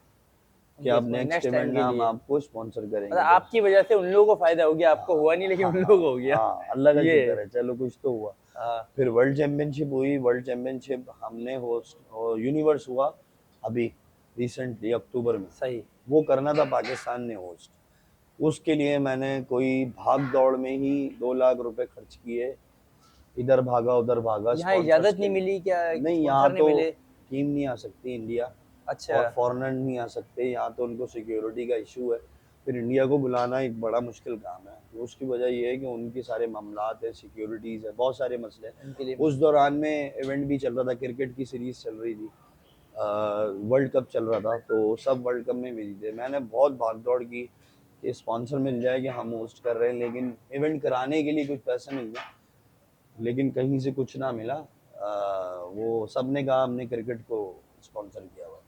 कि अब नेक्स्ट नेक्स्ट टाइम इवेंट में के हम लिए, आपको स्पॉन्सर मतलब करेंगे। तो आपकी वजह से उन लोगों को फायदा हो गया, आपको हुआ नहीं, लेकिन हाँ उन हाँ लोगों को हो गया। हाँ, अल्लाह का ये शुक्र है, चलो कुछ तो हुआ। हाँ। फिर वर्ल्ड चैंपियनशिप हुई। वर्ल्ड चैंपियनशिप हमने होस्ट, यूनिवर्स हुआ अभी रिसेंटली अक्टूबर में, सही। वो करना था पाकिस्तान ने होस्ट। उसके लिए मैंने कोई भाग दौड़ में ही 2 लाख रुपए खर्च किए, इधर भागा उधर भागा यहाँ स्पॉन्सर्स इजाज़त के नहीं लिए। मिली क्या? नहीं, यहाँ स्पॉन्सर नहीं तो मिले? टीम नहीं आ सकती इंडिया, अच्छा। और फॉरेनर नहीं आ सकते यहाँ, तो उनको सिक्योरिटी का इशू है। फिर इंडिया को बुलाना एक बड़ा मुश्किल काम है। तो उसकी वजह ये है कि उनके सारे मामलात है, सिक्योरिटीज़ है, बहुत सारे मसले हैं। उनके लिए उस दौरान में इवेंट भी चल रहा था, क्रिकेट की सीरीज़ चल रही थी, वर्ल्ड कप चल रहा था, तो सब वर्ल्ड कप में बिजी थे। मैंने बहुत भाग दौड़ की कि स्पॉन्सर मिल जाए कि हम होस्ट कर रहे हैं, लेकिन इवेंट कराने के लिए कुछ पैसे मिल जाए, लेकिन कहीं से कुछ ना मिला। वो सब ने कहा हमने क्रिकेट को स्पॉन्सर किया हुआ है।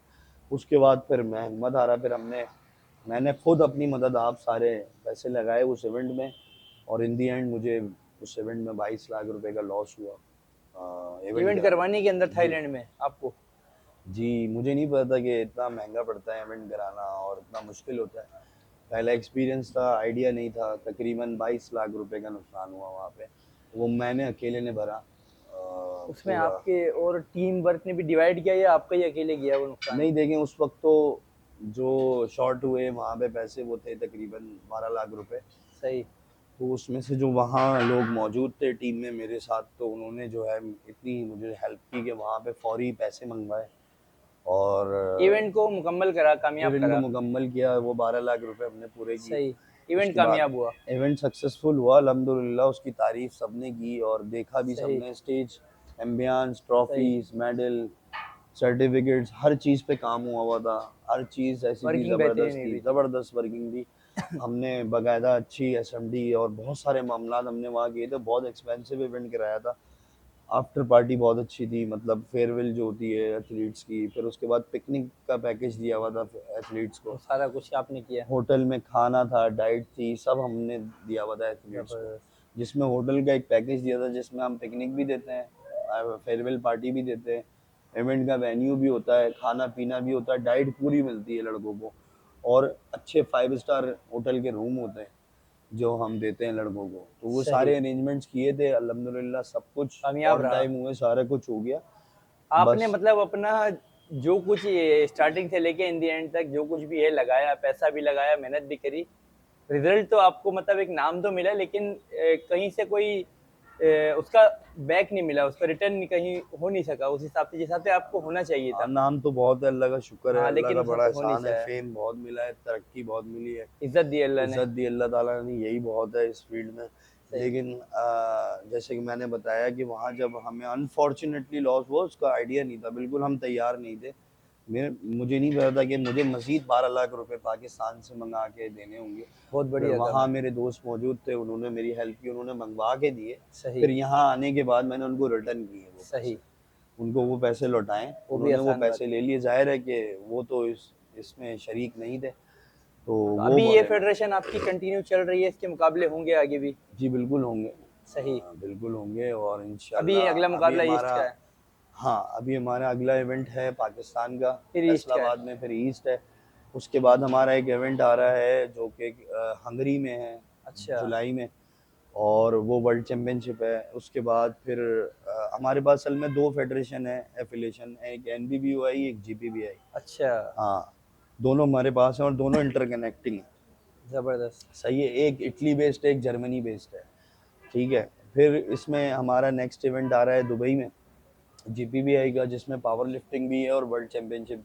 उसके बाद फिर मैं हिम्मत हारा, फिर मैंने खुद अपनी मदद आप सारे पैसे लगाए उस इवेंट में, और इन दी एंड मुझे उस इवेंट में 22 लाख रुपए का लॉस हुआ इवेंट इवेंट कराने करवाने के अंदर में। जी थाईलैंड में आपको? जी, मुझे नहीं पता था कि इतना महंगा पड़ता है इवेंट कराना और इतना मुश्किल होता है। पहला एक्सपीरियंस था, आइडिया नहीं था। तकरीबन 22 लाख रुपए का नुकसान हुआ वहाँ पे, वो मैंने अकेले ने भरा उसमें पूरा। आपके और टीम वर्क ने भी डिवाइड किया, या आपका ही अकेले गया वो नुकसान? नहीं देखें, उस वक्त तो जो शॉर्ट हुए वहाँ पे पैसे वो थे तकरीबन 12 लाख रुपए। सही। तो उसमें से जो वहाँ लोग मौजूद थे टीम में मेरे साथ, तो उन्होंने जो है इतनी मुझे हेल्प की कि वहाँ पे फौरी पैसे मंगवाए, और इवेंट को मुकम्मल करा, कामयाब इवेंट को करा। मुकम्मल किया। वो 12 लाख रुपए हमने पूरे किए। सही। इवेंट उसके बाद कामयाब हुआ। इवेंट सक्सेसफुल हुआ अल्हम्दुलिल्लाह, उसकी तारीफ सबने की और देखा भी सही, सबने। स्टेज एम्बियंस, सही। ट्रॉफीज, मेडल, सर्टिफिकेट्स, हर चीज़ पे काम हुआ था। हर चीज़ ऐसी थी, वर्किंग ज़बरदस्त बेहतरीन हुई थी, हुई थी। ज़बरदस्त वर्किंग थी। हमने बाकायदा अच्छी एसएमडी और बहुत सारे मामलात हमने वहाँ किए थे। बहुत एक्सपेंसिव इवेंट कराया था। आफ्टर पार्टी बहुत अच्छी थी, मतलब फेयरवेल जो होती है एथलीट्स की, फिर उसके बाद पिकनिक का पैकेज दिया हुआ था एथलीट्स वो को। सारा कुछ आपने किया। होटल में खाना था, डाइट थी, सब हमने दिया हुआ था एथलीट्स को। ज़बरदस्त। जिसमें होटल का एक पैकेज दिया था, जिसमें हम पिकनिक भी देते हैं, फेयरवेल पार्टी भी देते हैं, इवेंट का वेन्यू भी होता है, खाना पीना भी होता है, डाइट पूरी मिलती है लड़कों को, और अच्छे 5 स्टार होटल के रूम होते हैं जो हम देते हैं लड़कों को। तो वो सही, सारे अरेंजमेंट्स किए थे अल्हम्दुलिल्लाह, सब कुछ कामयाब ऑन रहा। टाइम हुए, सारा कुछ हो गया। आपने बस मतलब अपना जो कुछ ये स्टार्टिंग से लेके इन द एंड तक जो कुछ भी है लगाया, पैसा भी लगाया, मेहनत भी करी। रिजल्ट तो आपको मतलब एक नाम तो मिला, लेकिन कहीं से कोई उसका बैक नहीं मिला, उसका रिटर्न कहीं हो नहीं सका उस हिसाब से जिस हिसाब से आपको होना चाहिए हाँ, था। नाम तो बहुत है, अल्लाह का शुक्र है, हाँ, अल्लाह लेकिन का उस हिसाब बड़ा से हो नहीं एहसान है, सका। फेम बहुत मिला है, तरक्की बहुत मिली है, इज्जत दी अल्लाह ने। इज्जत दी अल्लाह ताला ने, यही बहुत है इस फील्ड में। सही। लेकिन जैसे कि मैंने बताया कि वहाँ जब हमें अनफॉर्चुनेटली लॉस हुआ, उसका आइडिया नहीं था, बिल्कुल हम तैयार नहीं थे। मुझे नहीं पता था कि मुझे मज़ीद 12 लाख रुपए पाकिस्तान से मंगा के देने होंगे। बहुत फिर बड़ी रकम वहाँ है। मेरे दोस्त मौजूद थे, उन्होंने मेरी हेल्प की, उन्होंने मंगवा के दिए। सही, फिर यहाँ आने के बाद मैंने उनको रिटर्न किए वो पैसे, सही। उनको वो पैसे लौटाएं, वो भी उन्होंने वो आसान बात पैसे नहीं। ले लिए। जाहिर है कि वो तो इसमें शरीक नहीं थे, तो तो वो अभी ये फेडरेशन आपकी कंटिन्यू चल रही है, इसके मुकाबले होंगे आगे भी? जी बिल्कुल होंगे, सही। बिल्कुल होंगे, और अभी अगला इंशाल्लाह अभी मुकाबला ईस्ट हमारा, का है, हाँ अभी हमारा अगला इवेंट है पाकिस्तान का, फिर ईस्ट का है। फैसलाबाद में, फिर ईस्ट है। उसके बाद हमारा एक इवेंट आ रहा है जो कि हंगरी में है, अच्छा, जुलाई में, और वो वर्ल्ड चैम्पियनशिप है। उसके बाद फिर हमारे पास असल में 2 फेडरेशन है एफिलिएशन, एक NBBOI, एक GPBI। अच्छा। हाँ, दोनों हमारे पास हैं और दोनों इंटरकनेक्टिंग हैं। ज़बरदस्त। सही है, एक इटली बेस्ड है, एक जर्मनी बेस्ड है। ठीक है, फिर इसमें हमारा नेक्स्ट इवेंट आ रहा है दुबई में, GPBI का, जिसमें पावर लिफ्टिंग भी है और वर्ल्ड चैम्पियनशिप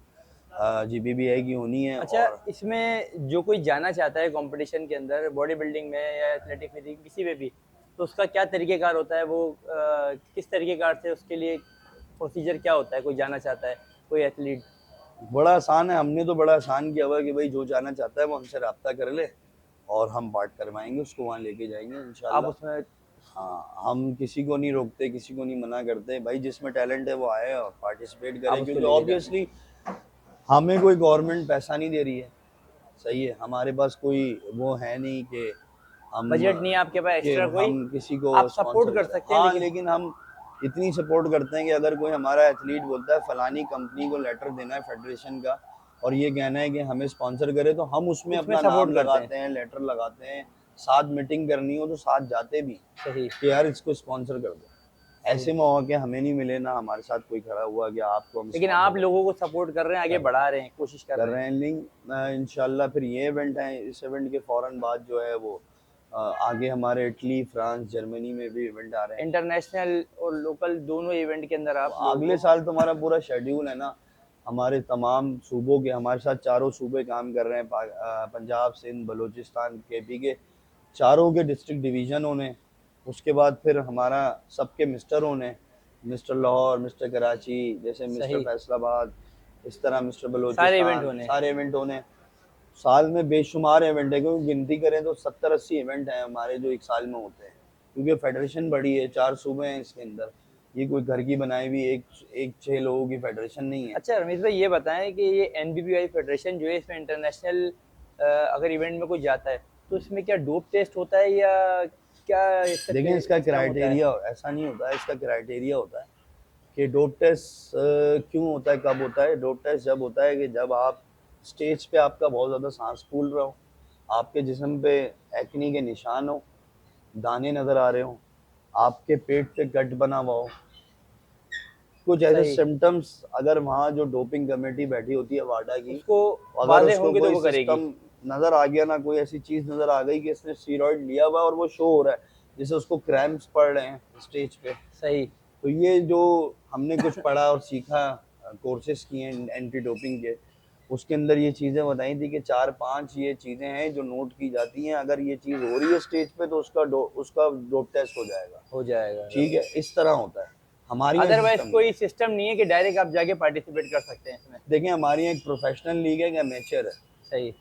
GPBI की होनी है। अच्छा, और इसमें जो कोई जाना चाहता है कंपटीशन के अंदर बॉडी बिल्डिंग में या एथलेटिक में किसी में भी, तो उसका क्या तरीक़ेकार होता है? वो किस तरीक़ेकार से उसके लिए प्रोसीजर क्या होता है? कोई जाना चाहता है, कोई एथलीट? बड़ा आसान है, हमने तो बड़ा आसान किया हुआ है कि भाई जो जाना चाहता है वो हमसे रब्ता कर ले, और हम पार्ट करवाएंगे, उसको वहाँ लेके जाएंगे आप इंशाल्लाह। उसमें हाँ, हम किसी को नहीं रोकते, किसी को नहीं मना करते, भाई जिसमें टैलेंट है वो आए और पार्टिसिपेट आप करे, उसको क्योंकि लेके जाते हैं। ऑब्वियसली हमें कोई गवर्नमेंट पैसा नहीं दे रही है। सही है, हमारे पास कोई वो है नहीं कि हम बजट नहीं है आपके पास कि एक्स्ट्रा कोई, हम किसी को आप सपोर्ट स्पॉन्सर कर करें। सकते हैं हाँ, लेकिन लेकिन हम इतनी सपोर्ट करते हैं कि अगर कोई हमारा एथलीट बोलता है फलानी कंपनी को लेटर देना है फेडरेशन का, और ये कहना है कि हमें स्पॉन्सर करे, तो हम उसमें उसमें अपना नाम सपोर्ट करते हैं। लगाते हैं, लेटर लगाते हैं, साथ मीटिंग करनी हो तो साथ जाते भी सही, कि यार इसको स्पॉन्सर कर दो। सही। ऐसे मौके हमें नहीं मिले, ना हमारे साथ कोई खड़ा हुआ कि आपको हम लेकिन स्पॉन्सर आप करें। लोगों को सपोर्ट कर रहे हैं, आगे कर बढ़ा रहे हैं, कोशिश कर कर रहे हैं। रहे हैं लिंक इंशाल्लाह। फिर ये इवेंट है, इस इवेंट के फ़ौरन बाद जो है वो आगे हमारे इटली, फ्रांस, जर्मनी में भी इवेंट आ रहे हैं। इंटरनेशनल और लोकल दोनों इवेंट के अंदर तो आप लोगों अगले को साल तो हमारा पूरा शेड्यूल है ना, हमारे तमाम सूबों के, हमारे साथ 4 सूबे काम कर रहे हैं, पंजाब, सिंध, बलूचिस्तान, KP के चारों के डिस्ट्रिक्ट डिवीज़न होने। उसके बाद फिर हमारा सबके मिस्टर होने, मिस्टर लाहौर, मिस्टर कराची, जैसे मिस्टर सही फैसलाबाद, इस तरह मिस्टर सारे इवेंट बलूचिस्तान, होने। सारे इवेंट होने। साल में बेशुमार इवेंट है, क्योंकि गिनती करें तो 70-80 इवेंट हैं हमारे जो एक साल में होते हैं, क्योंकि फेडरेशन बड़ी है, 4 सूबे हैं इसके अंदर। ये कोई घर की बनाई हुई एक एक 6 लोगों की फेडरेशन नहीं है। अच्छा रमेश भाई, ये बताएं कि ये NBBI फेडरेशन जो है इसमें इंटरनेशनल अगर इवेंट में कोई जाता है तो इसमें क्या डोप टेस्ट होता है या क्या इसका देखें, इसका सिस्टम होता है? क्राइटेरिया ऐसा नहीं होता है, इसका क्राइटेरिया होता है कि डोप टेस्ट क्यों होता है, कब होता है। डोप टेस्ट जब होता है कि जब आप स्टेज पे आपका बहुत ज़्यादा सांस फूल रहा हो, आपके जिस्म पे एक्नी के निशान हो, दाने नज़र आ रहे हो, आपके पेट पे गट बना हुआ हो, कुछ ऐसे सही, सिम्टम्स, अगर वहाँ जो डोपिंग कमेटी बैठी होती है वाडा की, उसको अगर वादे उसको होंगे तो कोई वो करेगी। सिस्टम नज़र आ गया ना, कोई ऐसी चीज़ नज़र आ गई कि इसने स्टीरॉइड लिया हुआ है और वो शो हो रहा है, जैसे उसको क्रैम्प्स पड़ रहे हैं स्टेज पे, सही, तो ये जो हमने कुछ पढ़ा और सीखा, कोर्सेज किए एंटी डोपिंग के, उसके अंदर ये चीज़ें बताई थी कि 4-5 ये चीज़ें हैं जो नोट की जाती हैं, अगर ये चीज़ हो रही है स्टेज पे तो उसका डोप टेस्ट हो जाएगा। हो जाएगा। ठीक है, इस तरह होता है। हमारे यहाँ अदरवाइज सिस्टम कोई सिस्टम नहीं है कि डायरेक्ट आप जाके पार्टिसिपेट कर सकते हैं इसमें। देखिए, हमारे यहाँ एक प्रोफेशनल लीग है, एक एमेचर है। सही।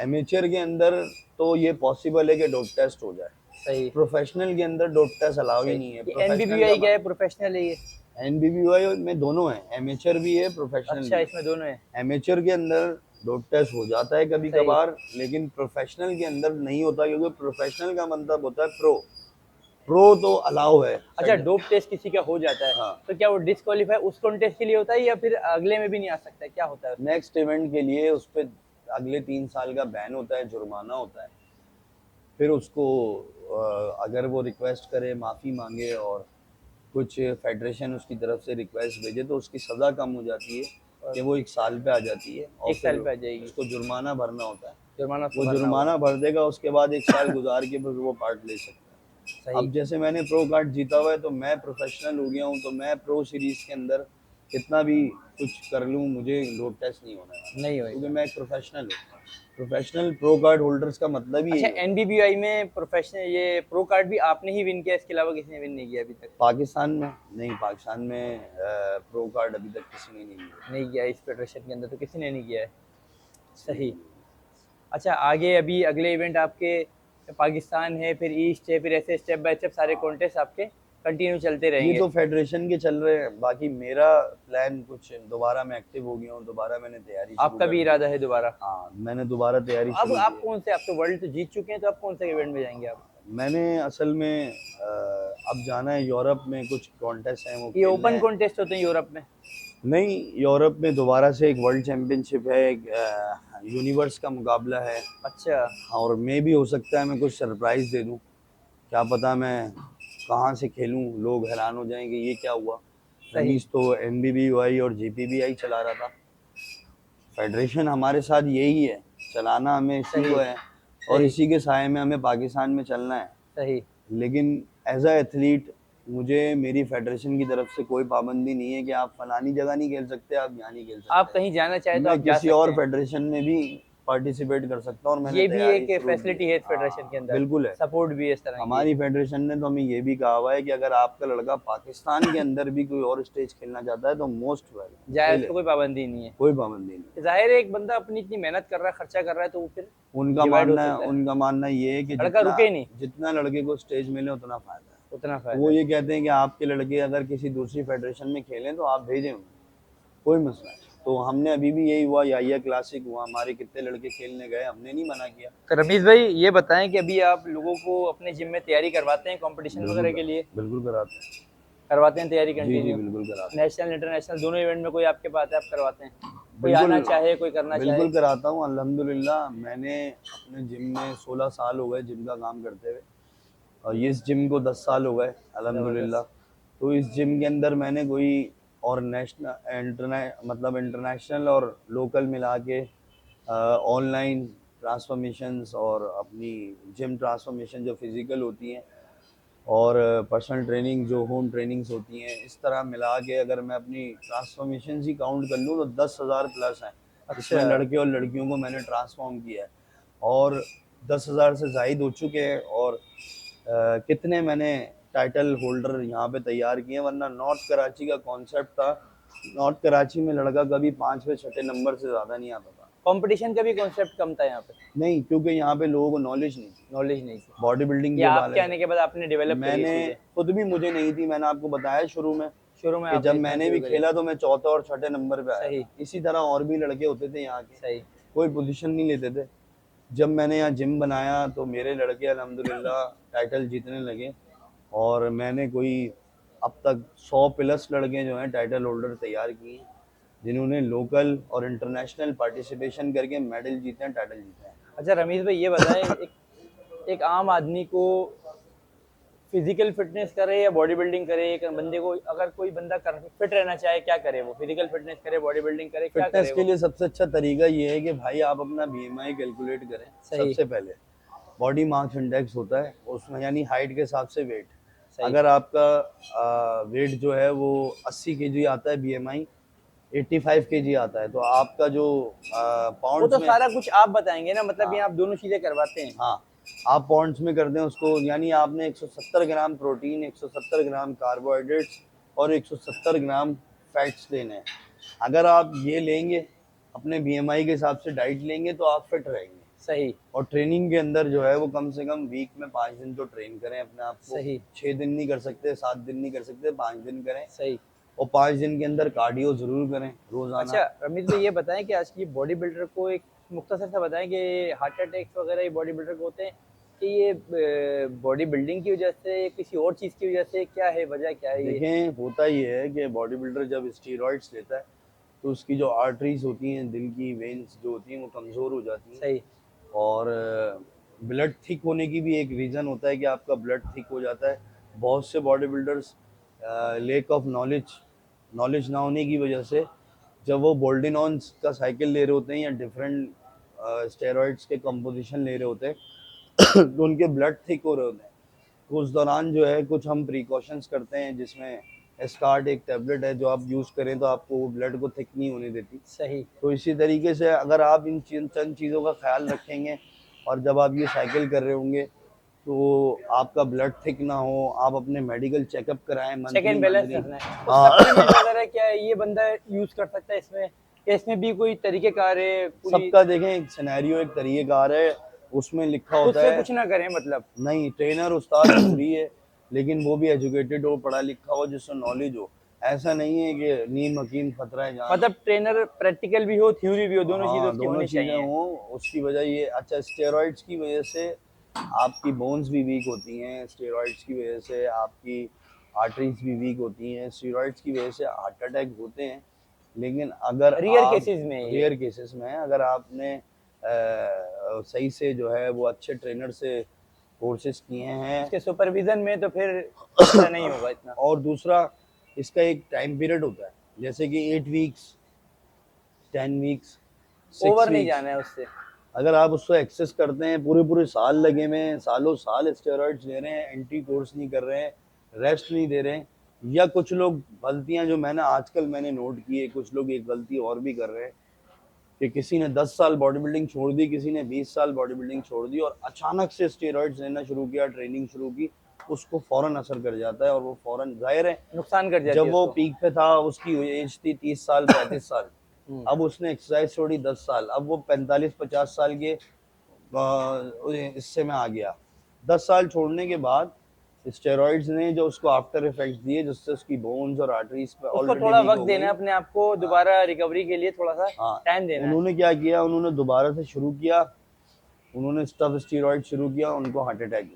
एमेचर के अंदर तो ये पॉसिबल है कि डोप टेस्ट हो जाए। सही। प्रोफेशनल के अंदर डोप टेस्ट अलाउ ही सही। नहीं है। ये प्रोफेशनल एनबीबीआई क्या का है, प्रोफेशनल है ये? एनबीबीवाई में दोनों है, एमेचर भी है, प्रोफेशनल अच्छा, भी इसमें दोनों है। है। एमेचर के अंदर डोप टेस्ट हो जाता है कभी सही। कभार, लेकिन प्रोफेशनल के अंदर नहीं होता, क्योंकि प्रोफेशनल का मतलब होता है प्रो। प्रो तो अलाउ है। अच्छा, डोप टेस्ट किसी का हो जाता है हाँ, तो क्या वो डिस्क्वालीफाई उस कॉन्टेस्ट के लिए होता है या फिर अगले में भी नहीं आ सकता है, क्या होता है उसमें? नेक्स्ट इवेंट के लिए उस पर अगले 3 साल का बैन होता है, जुर्माना होता है। फिर उसको अगर वो रिक्वेस्ट करे, माफ़ी मांगे और कुछ फेडरेशन उसकी तरफ से रिक्वेस्ट भेजे तो उसकी सज़ा कम हो जाती है कि वो 1 साल पे आ जाती है, और 1 साल फिर पे आ जाएगी। उसको जुर्माना भरना होता है। जुर्माना उसको वो भरना होगा। जुर्माना भर देगा, उसके बाद 1 साल गुजार के फिर वो पार्ट ले सकता है। सही। अब जैसे मैंने प्रो कार्ड जीता हुआ है तो मैं प्रोफेशनल हो गया हूँ, तो मैं प्रो सीरीज के अंदर कितना भी कुछ कर लूँ, मुझे लोड टेस्ट नहीं होने वाला, नहीं क्योंकि होएगा। मैं एक प्रोफेशनल हूँ। प्रोफेशनल प्रो कार्ड होल्डर्स का मतलब ही अच्छा, यही है। एनबीबीआई में प्रोफेशनल ये प्रो कार्ड भी आपने ही विन किया, इसके अलावा किसी ने विन नहीं किया अभी तक? पाकिस्तान में नहीं, पाकिस्तान में प्रो कार्ड अभी तक किसी ने नहीं लिया। नहीं किया, इस फेडरेशन के अंदर तो किसी ने नहीं किया है। सही। नहीं। अच्छा, आगे अभी अगले इवेंट आपके पाकिस्तान है, फिर ईस्ट है, फिर ऐसे स्टेप बाय स्टेप सारे कॉन्टेस्ट आपके कंटिन्यू चलते ये रहेंगे। तो फेडरेशन के चल रहे हैं, बाकी मेरा प्लान कुछ दोबारा मैं एक्टिव हो गया हूँ, दोबारा मैंने तैयारी शुरू आपका कर भी दी। इरादा है दोबारा? हाँ, मैंने दोबारा तो तैयारी अब शुरू आप की है। कौन से, आप तो वर्ल्ड तो जीत चुके हैं, तो आप कौन से इवेंट में जाएंगे आप? मैंने असल में अब जाना है यूरोप में, कुछ कॉन्टेस्ट हैं वो ये खेलने ओपन हैं। कॉन्टेस्ट होते हैं यूरोप में? नहीं, यूरोप में दोबारा से एक वर्ल्ड चैम्पियनशिप है, एक यूनिवर्स का मुकाबला है। अच्छा। और मे भी हो सकता है मैं कुछ सरप्राइज़ दे दूँ, क्या पता मैं कहाँ से खेलूँ, लोग हैरान हो जाएंगे ये क्या हुआ। सही। रमीज़ तो एनबीबीवाई और जीपीबीआई चला रहा था। फेडरेशन हमारे साथ यही है, चलाना हमें इसी सही। को है, और सही। इसी के साए में हमें पाकिस्तान में चलना है। सही। लेकिन एज अ एथलीट मुझे मेरी फेडरेशन की तरफ से कोई पाबंदी नहीं है कि आप फलानी जगह नहीं खेल सकते, आप यहाँ नहीं खेल आप सकते। कहीं जाना चाहे तो मैं आप जा किसी सकते और हैं। फेडरेशन में भी पार्टिसिपेट कर सकता हूँ, और मैंने ये भी तैयारी एक शुरू की फैसिलिटी है इस फेडरेशन के हाँ, अंदर, बिल्कुल है। सपोर्ट भी है इस तरह की। हमारी फेडरेशन ने तो हमें ये भी कहा हुआ है कि अगर आपका लड़का पाकिस्तान के अंदर भी कोई और स्टेज खेलना चाहता है तो मोस्ट वेलकम जाए, खेले, उसको कोई पाबंदी नहीं है। कोई पाबंदी नहीं। जाहिर है, एक बंदा अपनी इतनी मेहनत कर रहा है, खर्चा कर रहा है, तो वो फिर डिवाइड हो सकता है। उनका मानना ये है कि लड़का जितना रुके नहीं, जितना लड़के को स्टेज मिले उतना फायदा है। उतना तो वो फायदा ये कहते हैं कि आपके लड़के अगर किसी दूसरी फेडरेशन में खेलें तो आप भेजें उन्हें, कोई मसला नहीं। तो हमने अभी भी यही हुआ, या क्लासिक हुआ, हमारे कितने लड़के खेलने गए, हमने नहीं मना किया। तो रमीज भाई, ये बताएं कि अभी आप लोगों को अपने जिम में तैयारी करवाते हैं कंपटीशन बिल्कुल वगैरह के लिए? बिल्कुल कराते हैं। करवाते हैं तैयारी जी जी, कंटिन्यू? बिल्कुल कराते हैं। नेशनल इंटरनेशनल दोनों इवेंट में कोई आपके पास है, आप करवाते हैं? कोई बिल्कुल आना चाहे, कोई करना चाहे? बिल्कुल कराता हूँ, अल्हम्दुलिल्लाह। मैंने अपने जिम में 16 साल हो गए जिम का काम करते हुए, और ये इस जिम को 10 साल हो गए अल्हम्दुलिल्लाह। ज़बरदस्त। तो इस जिम के अंदर मैंने कोई और मतलब इंटरनेशनल और लोकल मिला के ऑनलाइन ट्रांसफॉर्मेशंस और अपनी जिम ट्रांसफॉर्मेशन जो फिज़िकल होती हैं, और पर्सनल ट्रेनिंग जो होम ट्रेनिंग्स होती हैं, इस तरह मिला के अगर मैं अपनी ट्रांसफॉर्मेशन ही काउंट कर लूँ तो 10,000 प्लस हैं, जिसमें अच्छा। लड़के और लड़कियों को मैंने ट्रांसफॉर्म किया है। और 10,000 से ज़ायद हो चुके हैं, और कितने मैंने टाइटल होल्डर यहाँ पे तैयार किए हैं। वरना नॉर्थ कराची का कॉन्सेप्ट था, नॉर्थ कराची में लड़का कभी 5वें 6ठे नंबर से ज़्यादा नहीं आता था। कंपटीशन का भी कॉन्सेप्ट कम था यहाँ पे? नहीं, क्योंकि यहाँ पे लोगों को नॉलेज नहीं थी नॉलेज नहीं थी? बॉडी बिल्डिंग के या बारे आपके में। आने के बाद आपने डेवलप करी ये मैंने चीज़ें? खुद भी, मुझे नहीं थी, मैंने आपको बताया शुरू में शुरू में कि आपने जब इतना मैंने शुरू भी करी? खेला तो मैं चौथे और छठे नंबर पे आया सही। था। इसी तरह और भी लड़के होते थे यहाँ के, सही। कोई पोजीशन नहीं लेते थे। जब मैंने यहाँ जिम बनाया तो मेरे लड़के अल्हम्दुलिल्लाह टाइटल जीतने लगे, और मैंने कोई अब तक 100 प्लस लड़के जो हैं टाइटल होल्डर तैयार किए हैं, जिन्होंने लोकल और इंटरनेशनल पार्टिसिपेशन करके मेडल जीते हैं, टाइटल जीते हैं। अच्छा रमीज भाई, ये बताएं, एक आम आदमी को फिजिकल फिटनेस करे या बॉडी बिल्डिंग करे, एक बंदे को, अगर कोई बंदा फिट रहना चाहे, क्या करे वो? फिजिकल फिटनेस करे, बॉडी बिल्डिंग करे, क्या फिटनेस करे के वो? लिए सबसे अच्छा तरीका ये है कि भाई आप अपना बीएमआई कैलकुलेट करें। सही। सबसे पहले बॉडी मास इंडेक्स होता है उसमें, यानी हाइट के हिसाब से वेट। सही। अगर आपका वेट जो है वो 80 केजी आता है बीएमआई, 85 केजी आता है। तो आपका जो वो पाउंड्स तो में, सारा कुछ आप बताएंगे ना, मतलब ये हाँ आप दोनों चीजें करवाते हैं। हाँ, आप पाउंड्स में कर दें उसको, यानी आपने 170 ग्राम प्रोटीन, 170 ग्राम कार्बोहाइड्रेट्स और 170 ग्राम फैट्स लेने हैं। अगर आप ये लेंगे, अपने बीएमआई के हिसाब से डाइट लेंगे, तो आप फिट रहेंगे। सही। और ट्रेनिंग के अंदर जो है वो कम से कम वीक में 5 दिन तो ट्रेन करें अपने आप को। सही। 6 दिन नहीं कर सकते, 7 दिन नहीं कर सकते, 5 दिन करें। सही। और 5 दिन के अंदर कार्डियो जरूर करें रोजाना। अच्छा रमीज भाई, ये बताएं कि आज की बॉडी बिल्डर को एक मुख्तसर सा बताएं कि हार्ट अटैक्स वगैरह ये बॉडी बिल्डर को होते हैं कि ये बॉडी बिल्डिंग की वजह से, किसी और चीज़ की वजह से, क्या है, वजह क्या है ये? देखें, होता ये है कि बॉडी बिल्डर जब स्टीरॉइड्स लेता है तो उसकी जो आर्टरीज होती हैं, दिल की वेन्स जो होती हैं, वो कमज़ोर हो जाती हैं। सही। और ब्लड थिक होने की भी एक रीज़न होता है कि आपका ब्लड थिक हो जाता है। बहुत से body builders lake of knowledge ना होने की वजह से, जब वो बोल्डिनॉन्स का साइकिल ले रहे होते हैं या डिफरेंट स्टेरॉइड्स के कंपोजिशन ले रहे होते हैं तो उनके ब्लड थिक हो रहे होते हैं। तो उस दौरान जो है कुछ हम प्रिकॉशंस करते हैं, जिसमें एस्कार्ट एक टैबलेट है जो आप यूज़ करें तो आपको वो ब्लड को थिक नहीं होने देती। सही। तो इसी तरीके से अगर आप इन चंद चीज़ों का ख्याल रखेंगे और जब आप ये साइकिल कर रहे होंगे तो आपका ब्लड थिक ना हो, आप अपने मेडिकल चेकअप कराएं check monthly and balance monthly. रखना है। तो हाँ सप्लीमेंट वगैरह क्या है, ये बंदा यूज कर सकता है इसमें, या इसमें भी कोई तरीकेकार है पूरी? सबका देखें, एक सिनेरियो, एक तरीकेकार है, उसमें लिखा खुद होता से है। कुछ ना करें मतलब? नहीं, ट्रेनर उस्ताद जरूरी है, लेकिन वो भी एजुकेटेड हो, पढ़ा लिखा हो, जिससे नॉलेज हो। ऐसा नहीं है कि नीम हकीम खतरा है जान। मतलब ट्रेनर प्रैक्टिकल भी हो, थ्योरी भी हो, दोनों चीजें हाँ, उसकी दोनों होनी चीज़ें चाहिए। हों। उसकी वजह ये, अच्छा, स्टेरॉइड्स की वजह से आपकी बोन्स भी वीक होती हैं, स्टेरॉइड्स की वजह से आपकी आर्टरीज भी वीक होती हैं, स्टेरॉइड्स की वजह से हार्ट अटैक होते हैं। लेकिन अगर रियर आप, केसेस में ये? रेयर केसेस में, अगर आपने सही से जो है वो अच्छे ट्रेनर से कोर्सेज किए हैं। उसके सुपरविजन में तो फिर ऐसा नहीं होगा इतना। और दूसरा, इसका एक टाइम पीरियड होता है, जैसे कि 8 वीक्स, 10 वीक्स, सिक्स ओवर नहीं वीक्स जाना है उससे। अगर आप उसको एक्सेस करते हैं, पूरे पूरे साल लगे हुए हैं, सालों साल स्टेरॉइड्स ले रहे हैं, एंटी कोर्स नहीं कर रहे हैं, रेस्ट नहीं दे रहे हैं, या कुछ लोग गलतियां जो मैंने नोट की है, कुछ लोग एक गलती और भी कर रहे हैं कि किसी ने 10 साल बॉडी बिल्डिंग छोड़ दी, किसी ने 20 साल बॉडी बिल्डिंग छोड़ दी और अचानक से स्टेरॉइड्स लेना शुरू किया, ट्रेनिंग शुरू की, उसको फौरन असर कर जाता है और वो फौरन, जाहिर है, नुकसान कर जाती जब है वो उसको। पीक पे था उसकी एज थी 30 साल 35 साल, अब उसने एक्सरसाइज छोड़ी 10 साल, अब वो 45-50 साल के इससे में आ गया। 10 साल छोड़ने के बाद स्टेरॉइड्स ने जो उसको आफ्टर इफेक्ट्स दिए, जिससे उसकी बोन्स और आर्टरीज पे उसको ऑलरेडी थोड़ा वीक वक्त हो देना गई। है अपने आप को, हाँ दोबारा रिकवरी के लिए थोड़ा सा हाँ, टाइम देना है। उन्होंने क्या किया, उन्होंने दोबारा से शुरू किया, उन्होंने स्टफ स्टेरॉइड शुरू किया, उनको हार्ट अटैक हुआ।